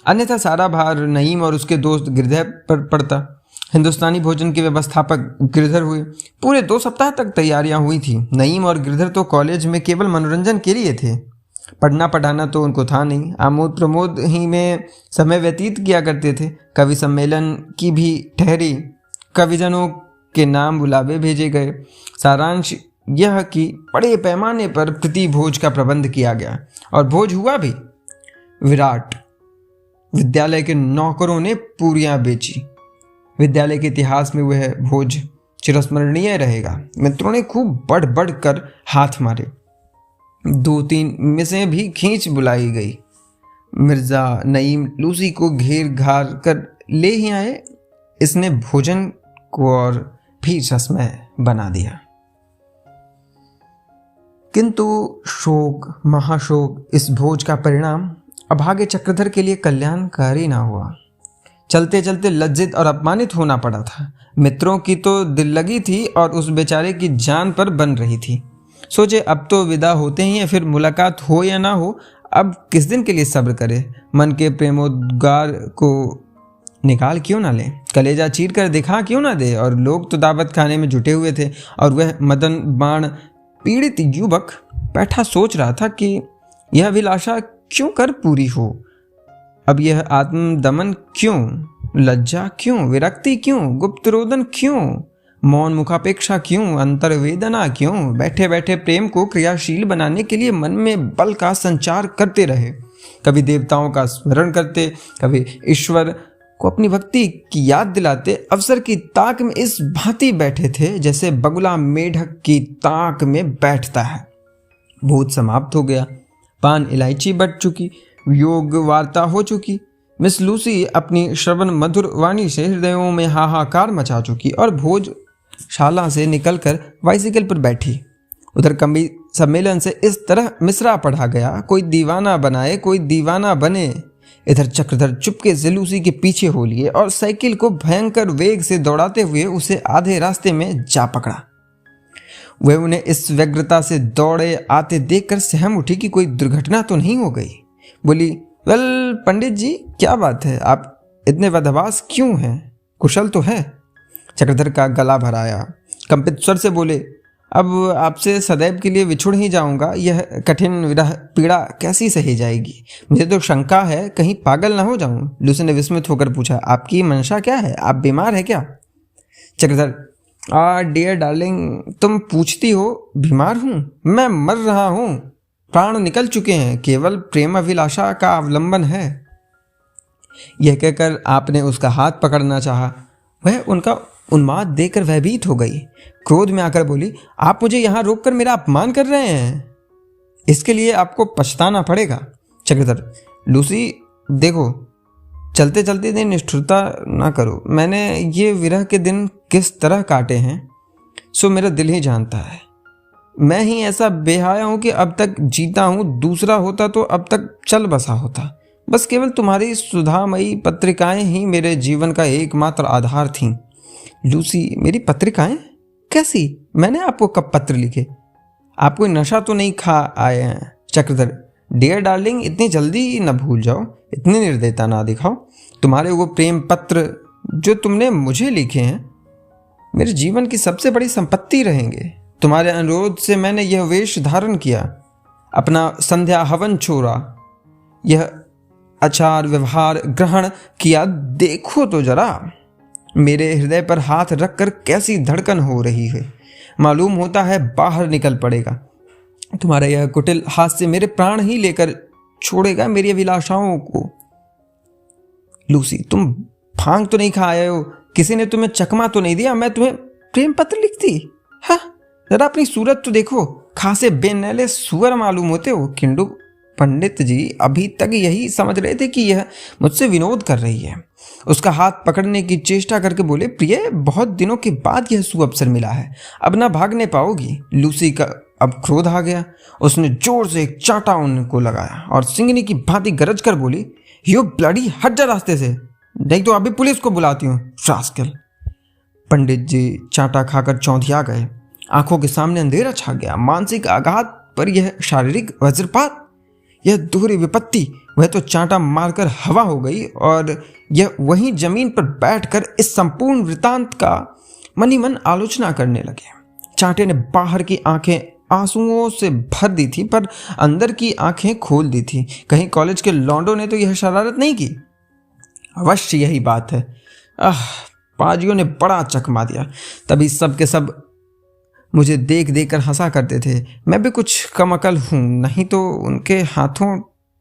अन्यथा सारा भार नईम और उसके दोस्त गिरधर पर पड़ता। हिंदुस्तानी भोजन के व्यवस्थापक गिरधर हुए। पूरे 2 सप्ताह तक तैयारियां हुई थी। नईम और गिरधर तो कॉलेज में केवल मनोरंजन के लिए थे। पढ़ना पढ़ाना तो उनको था नहीं। आमोद प्रमोद ही में समय व्यतीत किया करते थे। कवि सम्मेलन की भी ठहरी। कविजनों के नाम बुलावे भेजे गए। सारांश यह कि बड़े पैमाने पर प्रतिभोज का प्रबंध किया गया और भोज हुआ भी। विराट। विद्यालय के नौकरों ने पूरियां बेची। विद्यालय के इतिहास में वह भोज चिरस्मरणीय रहेगा। मित्रों ने खूब बढ़ बढ़ कर हाथ मारे। 2-3 मिसें भी खींच बुलाई गई। मिर्ज़ा नईम लूसी को घेर घार कर ले ही आए। इसने भोजन को और भी रसमय बना दिया। किंतु शोक, महाशोक, इस भोज का परिणाम अभागे चक्रधर के लिए कल्याणकारी ना हुआ। चलते चलते लज्जित और अपमानित होना पड़ा था। मित्रों की तो दिल लगी थी और उस बेचारे की जान पर बन रही थी। सोचे अब तो विदा होते ही हैं, फिर मुलाकात हो या ना हो, अब किस दिन के लिए सब्र करे। मन के प्रेमोद्गार को निकाल क्यों ना ले, कलेजा चीर कर दिखा क्यों ना दे। और लोग तो दावत खाने में जुटे हुए थे और वह मदन बाण पीड़ित युवक बैठा सोच रहा था कि यह अभिलाषा क्यों कर पूरी हो। अब यह आत्मदमन क्यों, लज्जा क्यों, विरक्ति क्यों, गुप्त रोदन क्यों, मौन मुखापेक्षा क्यों, अंतर्वेदना क्यों। बैठे बैठे प्रेम को क्रियाशील बनाने के लिए मन में बल का संचार करते रहे। कभी देवताओं का स्मरण करते, कभी ईश्वर को अपनी भक्ति की याद दिलाते अवसर की ताक में इस भांति बैठे थे जैसे बगुला मेढक की ताक में बैठता है। भोज समाप्त हो गया। पान इलायची बट चुकी, योग वार्ता हो चुकी। मिस लूसी अपनी श्रवण मधुर वाणी से हृदयों में हाहाकार मचा चुकी और भोजशाला से निकलकर बाइसिकल पर बैठी। उधर कवि सम्मेलन से इस तरह मिसरा पढ़ा गया, कोई दीवाना बनाए कोई दीवाना बने। इधर चक्रधर चुपके से लूसी के पीछे हो लिए और साइकिल को भयंकर वेग से दौड़ाते हुए उसे आधे रास्ते में जा पकड़ा। वह उन्हें इस व्यग्रता से दौड़े आते देखकर सहम उठी कि कोई दुर्घटना तो नहीं हो गई। बोली, वेल पंडित जी, क्या बात है, आप इतने बदहवास क्यों हैं, कुशल तो है? चक्रधर का गला भराया, कंपित स्वर से बोले, अब आपसे सदैव के लिए विछुड़ ही जाऊंगा। यह कठिन विरह पीड़ा कैसी सही जाएगी? मुझे तो शंका है कहीं पागल ना हो जाऊं। लूसी ने विस्मित होकर पूछा, आपकी मंशा क्या है, आप बीमार है क्या? चक्रधर, डियर डार्लिंग, तुम पूछती हो बीमार हूँ? मैं मर रहा हूँ, प्राण निकल चुके हैं, केवल प्रेम अभिलाषा का अवलंबन है। यह कहकर आपने उसका हाथ पकड़ना चाहा। वह उनका उन्माद देकर भयभीत हो गई। क्रोध में आकर बोली, आप मुझे यहाँ रोककर मेरा अपमान कर रहे हैं, इसके लिए आपको पछताना पड़ेगा। चक्रधर, लूसी देखो, चलते चलते दिन निष्ठुरता ना करो। मैंने ये विरह के दिन किस तरह काटे हैं सो मेरा दिल ही जानता है। मैं ही ऐसा बेहाया हूँ कि अब तक जीता हूँ, दूसरा होता तो अब तक चल बसा होता। बस केवल तुम्हारी सुधामयी पत्रिकाएं ही मेरे जीवन का एकमात्र आधार थीं। लूसी, मेरी पत्रिकाएं? कैसी? मैंने आपको कब पत्र लिखे? आप कोई नशा तो नहीं खा आए हैं? चक्रधर, डियर डार्लिंग, इतनी जल्दी न भूल जाओ, इतनी निर्दयता ना दिखाओ। तुम्हारे वो प्रेम पत्र जो तुमने मुझे लिखे हैं मेरे जीवन की सबसे बड़ी संपत्ति रहेंगे। तुम्हारे अनुरोध से मैंने यह वेश धारण किया, अपना संध्या हवन छोड़ा, यह आचार व्यवहार ग्रहण किया। देखो तो जरा मेरे हृदय पर हाथ रखकर कैसी धड़कन हो रही है, मालूम होता है बाहर निकल पड़ेगा। तुम्हारा यह कुटिल हाथ से मेरे प्राण ही लेकर छोड़ेगा, मेरी अभिलाषाओं को। लूसी, तुम भांग तो नहीं खाए हो? किसी ने तुम्हें चकमा तो नहीं दिया? मैं तुम्हें प्रेम पत्र लिखती? हाँ, जरा अपनी सूरत तो देखो, खासे बेनैले सुअर मालूम होते हो। किंडू पंडित जी अभी तक यही समझ रहे थे कि यह मुझसे विनोद कर रही है। उसका हाथ पकड़ने की चेष्टा करके बोले, प्रिय, बहुत दिनों के बाद यह सुअवसर मिला है, अब ना भागने पाओगी। लूसी का अब क्रोध आ गया। उसने जोर से एक चांटा उनको लगाया और सिंगनी की भांति गरज कर बोली, यू ब्लडी, हट जा रास्ते से, नहीं तो अभी पुलिस को बुलाती हूँ, रास्कल। पंडित जी चांटा खाकर चौंधिया गए। आंखों के सामने अंधेरा छा गया। मानसिक आघात पर यह शारीरिक वज्रपात, यह दोहरी विपत्ति। वह तो चांटा मारकर हवा हो गई और यह वहीं जमीन पर बैठकर इस संपूर्ण वृतांत का मनी मन आलोचना करने लगे। चांटे ने बाहर की आंखें आंसुओं से भर दी थी पर अंदर की आंखें खोल दी थी। कहीं कॉलेज के लौंडों ने तो यह शरारत नहीं की? अवश्य यही बात है। पाजियों ने बड़ा चकमा दिया। तभी सब के सब मुझे देख देख कर हंसा करते थे। मैं भी कुछ कम अकल हूँ, नहीं तो उनके हाथों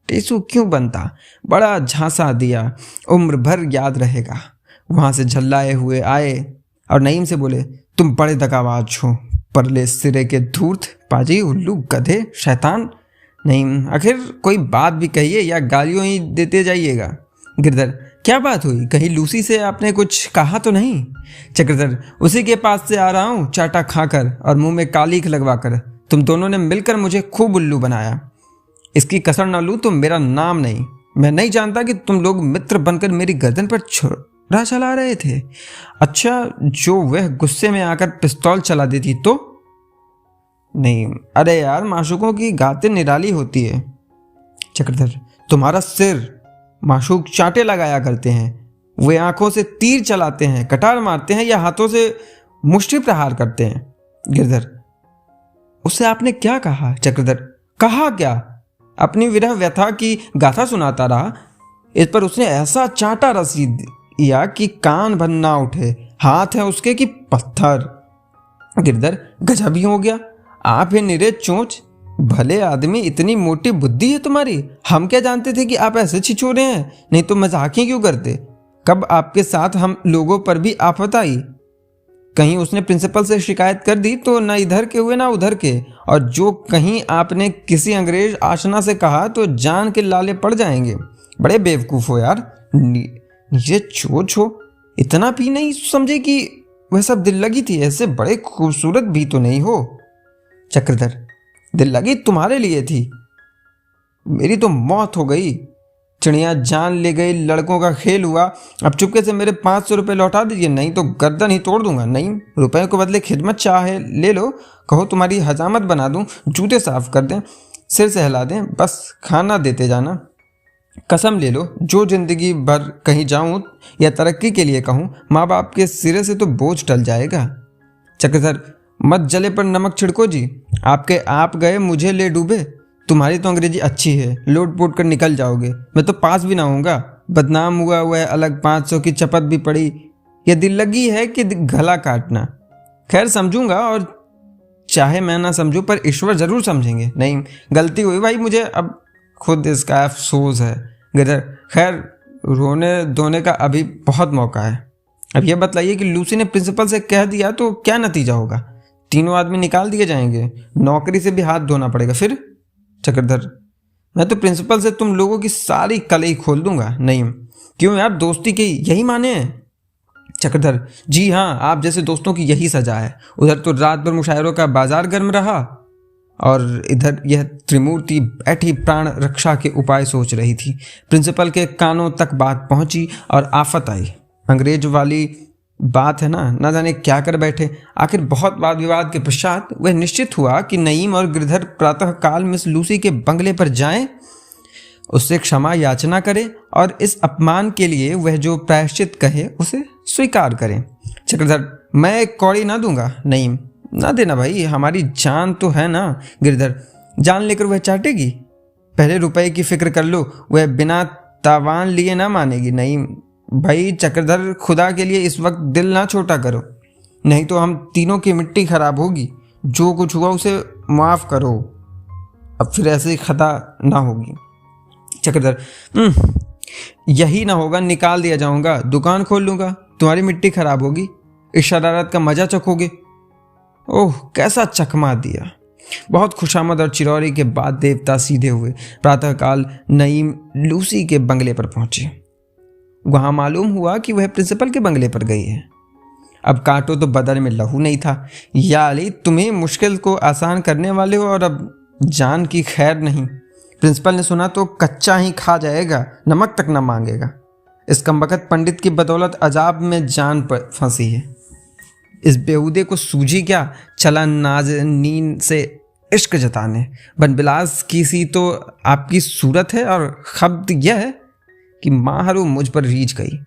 टेसू क्यों बनता। बड़ा झांसा दिया, उम्र भर याद रहेगा। वहाँ से झल्लाए हुए आए और नईम से बोले, तुम बड़े दगाबाज हो, परले सिरे के धूर्त पाजी, उल्लू, गधे, शैतान। नहीं, आखिर कोई बात भी कहिए या गालियों ही देते जाइएगा। गिरधर, क्या बात हुई? कहीं लूसी से आपने कुछ कहा तो नहीं? चक्रधर, उसी के पास से आ रहा हूँ, चाटा खाकर और मुंह में कालीख लगवाकर। तुम दोनों ने मिलकर मुझे खूब उल्लू बनाया। इसकी कसर ना लूँ तो मेरा नाम नहीं। मैं नहीं जानता कि तुम लोग मित्र बनकर मेरी गर्दन पर छुरा चला रहे थे। अच्छा, जो वह गुस्से में आकर पिस्तौल चला देती तो? नहीं, अरे यार, माशूकों की गाते निराली होती है। चक्रधर, तुम्हारा सिर माशूक चांटे लगाया करते हैं। वे आंखों से तीर चलाते हैं, कटार मारते हैं या हाथों से मुष्टि प्रहार करते हैं। गिरधर, उससे आपने क्या कहा? चक्रधर, कहा क्या? अपनी विरह व्यथा की गाथा सुनाता रहा। इस पर उसने ऐसा चांटा रसी दिया कि कान भर ना उठे। हाथ है उसके कि पत्थर। गिरधर, गजब ही हो गया। आप है निरे चोंच। भले आदमी, इतनी मोटी बुद्धि है तुम्हारी। हम क्या जानते थे कि आप ऐसे छिछोरे हैं? नहीं तो मजाक ही क्यों करते? कब आपके साथ हम लोगों पर भी आफत आई। कहीं उसने प्रिंसिपल से शिकायत कर दी तो न इधर के हुए ना उधर के। और जो कहीं आपने किसी अंग्रेज आशना से कहा तो जान के लाले पड़ जाएंगे। बड़े बेवकूफ हो यार। नीचे चोच हो, इतना भी नहीं समझे कि वह सब दिल लगी थी। ऐसे बड़े खूबसूरत भी तो नहीं हो। चक्रधर, दिल लगी तुम्हारे लिए थी, मेरी तो मौत हो गई। चिड़िया जान ले गई, लड़कों का खेल हुआ। अब चुपके से मेरे 500 रुपये लौटा दीजिए, नहीं तो गर्दन ही तोड़ दूंगा। नहीं, रुपए को बदले खिदमत चाहे ले लो। कहो तुम्हारी हजामत बना दूं, जूते साफ कर दें, सिर सहला दें, बस खाना देते जाना। कसम ले लो, जो जिंदगी भर कहीं जाऊं या तरक्की के लिए कहूं, माँ बाप के सिरे से तो बोझ टल जाएगा। चक्रधर, मत जले पर नमक छिड़को जी। आपके आप गए, मुझे ले डूबे। तुम्हारी तो अंग्रेजी अच्छी है, लोट पोट कर निकल जाओगे। मैं तो पास भी ना होऊंगा। बदनाम हुआ है अलग, 500 की चपत भी पड़ी। यह दिल लगी है कि गला काटना। खैर, समझूंगा, और चाहे मैं ना समझूं पर ईश्वर जरूर समझेंगे। नहीं, गलती हुई भाई, मुझे अब खुद इसका अफसोस है। गिरधर, खैर, रोने धोने का अभी बहुत मौका है। अब यह बतलाइए कि लूसी ने प्रिंसिपल से कह दिया तो क्या नतीजा होगा? तीनों आदमी निकाल दिए जाएंगे, नौकरी से भी हाथ धोना पड़ेगा। फिर? चक्रधर, मैं तो प्रिंसिपल से तुम लोगों की सारी कलई खोल दूंगा। नहीं, क्यों यार, दोस्ती की यही माने हैं? चक्रधर, जी हाँ, आप जैसे दोस्तों की यही सजा है। उधर तो रात भर मुशायरों का बाजार गर्म रहा और इधर यह त्रिमूर्ति बैठी प्राण रक्षा के उपाय सोच रही थी। प्रिंसिपल के कानों तक बात पहुंची और आफत आई। अंग्रेज वाली बात है ना जाने क्या कर बैठे। आखिर बहुत वाद विवाद के पश्चात वह निश्चित हुआ कि नईम और गिरधर प्रातः काल मिस लूसी के बंगले पर जाएं, उससे क्षमा याचना करें और इस अपमान के लिए वह जो प्रायश्चित कहे उसे स्वीकार करें। चक्रधर, मैं एक कौड़ी ना दूंगा। नईम, ना देना भाई, हमारी जान तो है ना। गिरधर, जान लेकर वह चाटेगी? पहले रुपए की फिक्र कर लो, वह बिना तावान लिए ना मानेगी। नहीं भाई चक्रधर, खुदा के लिए इस वक्त दिल ना छोटा करो, नहीं तो हम तीनों की मिट्टी खराब होगी। जो कुछ हुआ उसे माफ़ करो, अब फिर ऐसी खता ना होगी। चक्रधर, यही ना होगा, निकाल दिया जाऊंगा, दुकान खोल लूंगा, तुम्हारी मिट्टी खराब होगी, इस शरारत का मजा चखोगे। ओह, कैसा चकमा दिया। बहुत खुशामद और चिरौरी के बाद देवता सीधे हुए। प्रातःकाल नईम लूसी के बंगले पर पहुंचे। वहां मालूम हुआ कि वह प्रिंसिपल के बंगले पर गई है। अब काटो तो बदन में लहू नहीं था। या अली, तुम्हें मुश्किल को आसान करने वाले हो और अब जान की खैर नहीं। प्रिंसिपल ने सुना तो कच्चा ही खा जाएगा, नमक तक न मांगेगा। इस कमबख्त पंडित की बदौलत अजाब में जान पर फंसी है। इस बेहूदे को सूझी क्या, चला नाज़नीन से इश्क जताने। बनबिलास की सी तो आपकी सूरत है और खब्द यह है कि माहरू मुझ पर रीझ गई।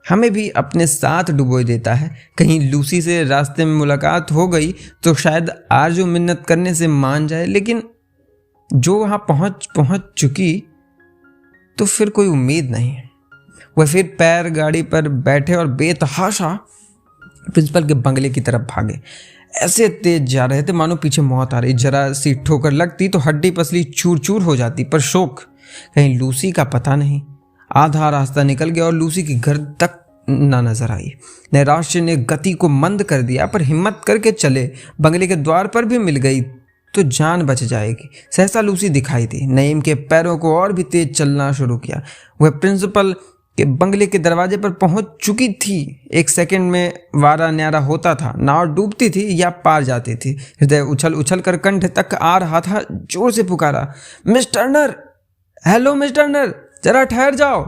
हमें भी अपने साथ डुबोए देता है। कहीं लूसी से रास्ते में मुलाकात हो गई तो शायद आरजू मिन्नत करने से मान जाए, लेकिन जो वहां पहुंच चुकी तो फिर कोई उम्मीद नहीं। वह फिर पैर गाड़ी पर बैठे और बेतहाशा प्रिंसिपल के बंगले की तरफ भागे। ऐसे तेज जा रहे थे मानो पीछे मौत आ रही। जरा सी ठोकर लगती तो हड्डी पसली चूर चूर हो जाती, पर शोक, कहीं लूसी का पता नहीं। आधा रास्ता निकल गया और लूसी के घर तक ना नजर आई। नैराश्य ने गति को मंद कर दिया, पर हिम्मत करके चले। बंगले के द्वार पर भी मिल गई तो जान बच जाएगी। सहसा लूसी दिखाई दी। नईम के पैरों को और भी तेज चलना शुरू किया। वह प्रिंसिपल के बंगले के दरवाजे पर पहुंच चुकी थी। एक सेकंड में वारा न्यारा होता था। नाव डूबती थी या पार जाती थी। हृदय उछल उछल कर कंठ तक आ रहा था। जोर से पुकारा, miss Turner, hello miss Turner, जरा ठहर जाओ।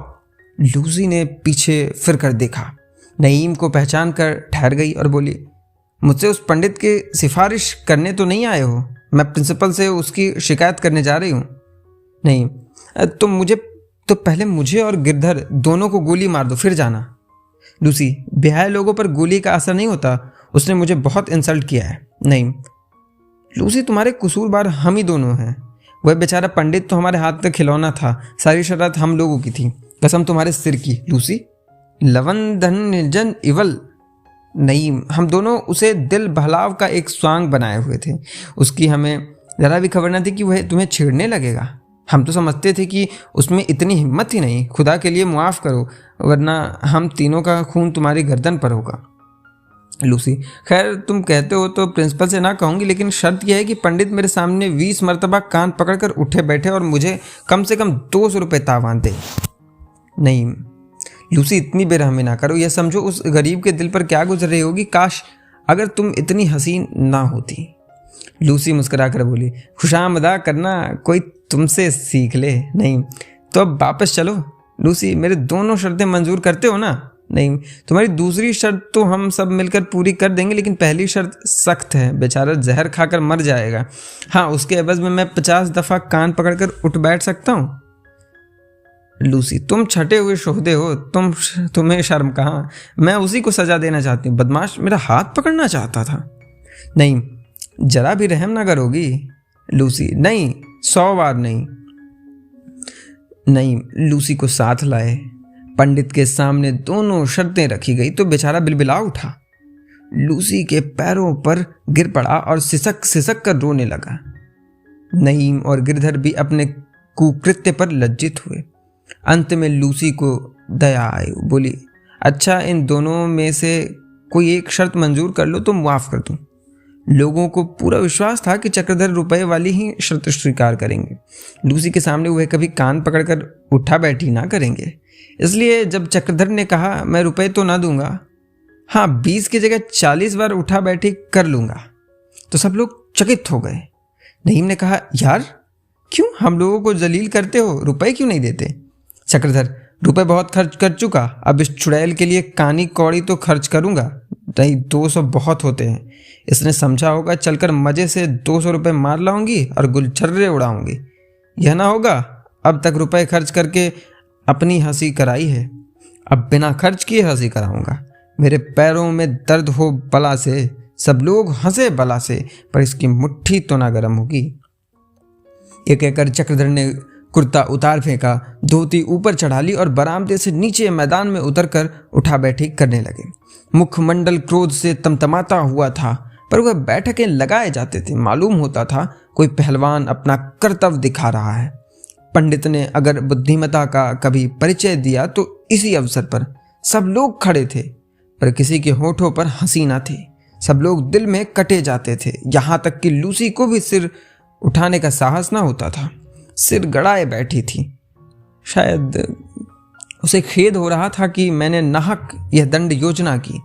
लूसी ने पीछे फिर कर देखा। नईम को पहचान कर ठहर गई और बोली, मुझसे उस पंडित की सिफारिश करने तो नहीं आए हो? मैं प्रिंसिपल से उसकी शिकायत करने जा रही हूँ। नहीं, तो पहले मुझे और गिरधर दोनों को गोली मार दो, फिर जाना। लूसी, बेहाय लोगों पर गोली का असर नहीं होता। उसने मुझे बहुत इंसल्ट किया है। नहीं लूसी, तुम्हारे कसूरवार हम ही दोनों हैं। वह बेचारा पंडित तो हमारे हाथ का खिलौना था। सारी शरारत हम लोगों की थी, कसम तुम्हारे सिर की। लूसी, लवन धन निर्जन इवल। नहीं, हम दोनों उसे दिल बहलाव का एक स्वांग बनाए हुए थे। उसकी हमें ज़रा भी खबर न थी कि वह तुम्हें छेड़ने लगेगा। हम तो समझते थे कि उसमें इतनी हिम्मत ही नहीं। खुदा के लिए मुआफ़ करो, वरना हम तीनों का खून तुम्हारी गर्दन पर होगा। लूसी, खैर तुम कहते हो तो प्रिंसिपल से ना कहूँगी, लेकिन शर्त यह है कि पंडित मेरे सामने 20 मरतबा कान पकड़कर उठे बैठे और मुझे कम से कम 200 रुपये तावान दे। नहीं लूसी, इतनी बेरहमी ना करो। यह समझो उस गरीब के दिल पर क्या गुजर रही होगी। काश अगर तुम इतनी हसीन ना होती। लूसी मुस्कुरा कर बोली, खुशामदा करना कोई तुमसे सीख ले। नहीं तो अब वापस चलो। लूसी, मेरे दोनों शर्तें मंजूर करते हो ना? नहीं, तुम्हारी दूसरी शर्त तो हम सब मिलकर पूरी कर देंगे, लेकिन पहली शर्त सख्त है। बेचारा जहर खाकर मर जाएगा। हाँ, उसके एवज में मैं 50 दफ़ा कान पकड़कर उठ बैठ सकता हूँ। लूसी, तुम छटे हुए शोहदे हो, तुम्हें शर्म कहाँ? मैं उसी को सजा देना चाहती हूँ। बदमाश मेरा हाथ पकड़ना चाहता था। नहीं, जरा भी रहम ना करोगी? लूसी, नहीं, 100 बार नहीं। नहीं, लूसी को साथ लाए। पंडित के सामने दोनों शर्तें रखी गई तो बेचारा बिलबिला उठा। लूसी के पैरों पर गिर पड़ा और सिसक सिसक कर रोने लगा। नईम और गिरधर भी अपने कुकृत्य पर लज्जित हुए। अंत में लूसी को दया आई। बोली, अच्छा, इन दोनों में से कोई एक शर्त मंजूर कर लो तो मुआफ़ कर दूं। लोगों को पूरा विश्वास था कि चक्रधर रुपए वाली ही शर्त स्वीकार करेंगे। लूसी के सामने वह कभी कान पकड़कर उठा बैठी ना करेंगे। इसलिए जब चक्रधर ने कहा, मैं रुपए तो ना दूंगा, हाँ 20 की जगह 40 बार उठा बैठी कर लूँगा, तो सब लोग चकित हो गए। नईम ने कहा, यार क्यों हम लोगों को जलील करते हो? रुपए क्यों नहीं देते? चक्रधर, रुपए बहुत खर्च कर चुका, अब इस चुड़ैल के लिए कानी कौड़ी तो खर्च करूँगा नहीं, 200 बहुत होते हैं। इसने समझा होगा चलकर मज़े से 200 रुपये मार लाऊंगी और गुलछर्रे उड़ाऊंगी। यह ना होगा, अब तक रुपए खर्च करके अपनी हंसी कराई है, अब बिना खर्च किए हंसी कराऊंगा। मेरे पैरों में दर्द हो बला से, सब लोग हंसे बला से, पर इसकी मुट्ठी तो ना गर्म होगी। ये कहकर चक्रधर ने कुर्ता उतार फेंका, धोती ऊपर चढ़ा ली और बरामदे से नीचे मैदान में उतरकर उठा बैठी करने लगे। मुखमंडल क्रोध से तमतमाता हुआ था, पर वह बैठकें लगाए जाते थे। मालूम होता था कोई पहलवान अपना कर्तव्य दिखा रहा है। पंडित ने अगर बुद्धिमता का कभी परिचय दिया तो इसी अवसर पर। सब लोग खड़े थे, पर किसी के होठों पर हंसी न थी। सब लोग दिल में कटे जाते थे। यहाँ तक कि लूसी को भी सिर उठाने का साहस न होता था। सिर गड़ाए बैठी थी। शायद उसे खेद हो रहा था कि मैंने नाहक यह दंड योजना की।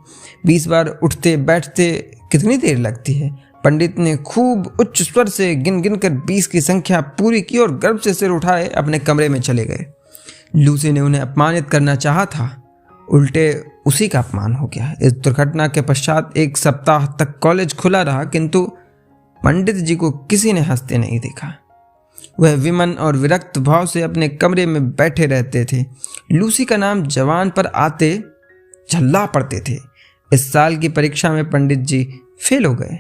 20 बार उठते बैठते कितनी देर लगती है? पंडित ने खूब उच्च स्वर से गिन गिन कर 20 की संख्या पूरी की और गर्व से सिर उठाए अपने कमरे में चले गए। लूसी ने उन्हें अपमानित करना चाहा था, उल्टे उसी का अपमान हो गया। इस दुर्घटना के पश्चात 1 सप्ताह तक कॉलेज खुला रहा, किंतु पंडित जी को किसी ने हंसते नहीं देखा। वह विमन और विरक्त भाव से अपने कमरे में बैठे रहते थे। लूसी का नाम जवान पर आते झल्ला पड़ते थे। इस साल की परीक्षा में पंडित जी फेल हो गए,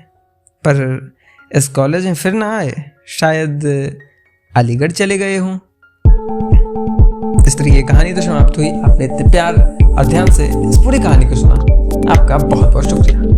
पर इस कॉलेज में फिर ना आए। शायद अलीगढ़ चले गए हों। इस तरह ये कहानी तो समाप्त हुई। आपने इतने प्यार और ध्यान से इस पूरी कहानी को सुना, आपका बहुत बहुत शुक्रिया।